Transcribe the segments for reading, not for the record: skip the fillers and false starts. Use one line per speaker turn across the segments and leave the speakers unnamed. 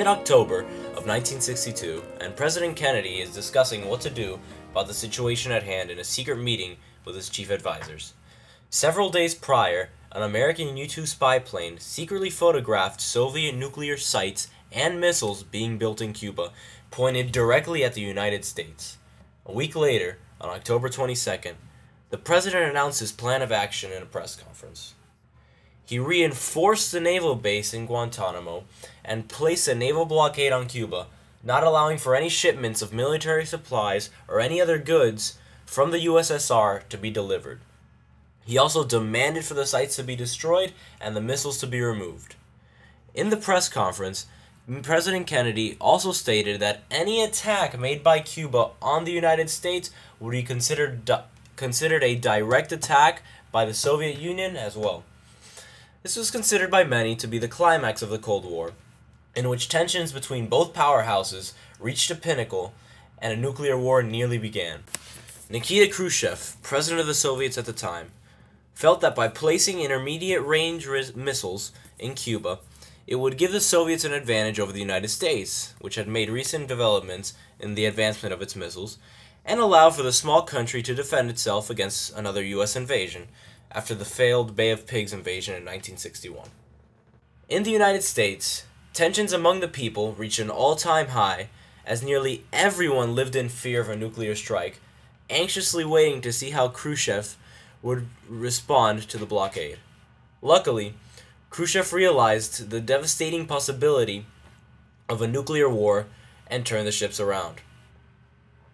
mid-October of 1962, and President Kennedy is discussing what to do about the situation at hand in a secret meeting with his chief advisors. Several days prior, an American U-2 spy plane secretly photographed Soviet nuclear sites and missiles being built in Cuba, pointed directly at the United States. A week later, on October 22nd, the president announced his plan of action in a press conference. He reinforced the naval base in Guantanamo and placed a naval blockade on Cuba, not allowing for any shipments of military supplies or any other goods from the USSR to be delivered. He also demanded for the sites to be destroyed and the missiles to be removed. In the press conference, President Kennedy also stated that any attack made by Cuba on the United States would be considered a direct attack by the Soviet Union as well. This was considered by many to be the climax of the Cold War, in which tensions between both powerhouses reached a pinnacle and a nuclear war nearly began. Nikita Khrushchev, president of the Soviets at the time, felt that by placing intermediate-range missiles in Cuba, it would give the Soviets an advantage over the United States, which had made recent developments in the advancement of its missiles, and allow for the small country to defend itself against another U.S. invasion after the failed Bay of Pigs invasion in 1961. In the United States, tensions among the people reached an all-time high as nearly everyone lived in fear of a nuclear strike, anxiously waiting to see how Khrushchev would respond to the blockade. Luckily, Khrushchev realized the devastating possibility of a nuclear war and turned the ships around.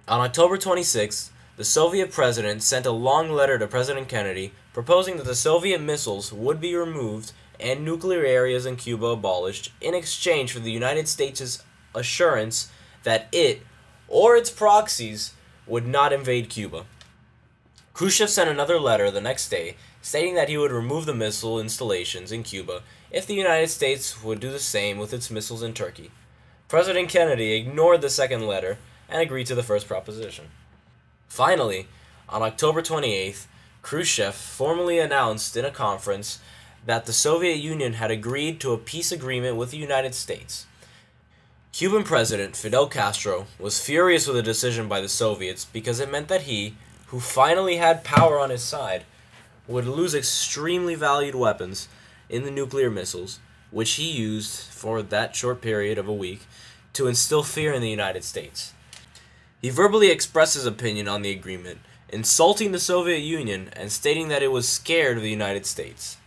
On October 26, the Soviet president sent a long letter to President Kennedy proposing that the Soviet missiles would be removed and nuclear areas in Cuba abolished in exchange for the United States' assurance that it, or its proxies, would not invade Cuba. Khrushchev sent another letter the next day stating that he would remove the missile installations in Cuba if the United States would do the same with its missiles in Turkey. President Kennedy ignored the second letter and agreed to the first proposition. Finally, on October 28th, Khrushchev formally announced in a conference that the Soviet Union had agreed to a peace agreement with the United States. Cuban President Fidel Castro was furious with the decision by the Soviets because it meant that he, who finally had power on his side, would lose extremely valued weapons in the nuclear missiles, which he used for that short period of a week to instill fear in the United States. He verbally expressed his opinion on the agreement, insulting the Soviet Union and stating that it was scared of the United States.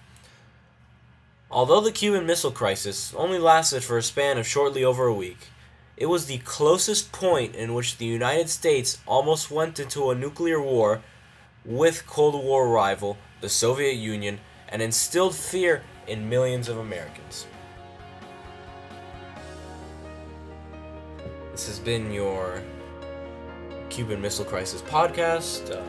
Although the Cuban Missile Crisis only lasted for a span of shortly over a week, it was the closest point in which the United States almost went into a nuclear war with Cold War rival, the Soviet Union, and instilled fear in millions of Americans. This has been your Cuban Missile Crisis podcast.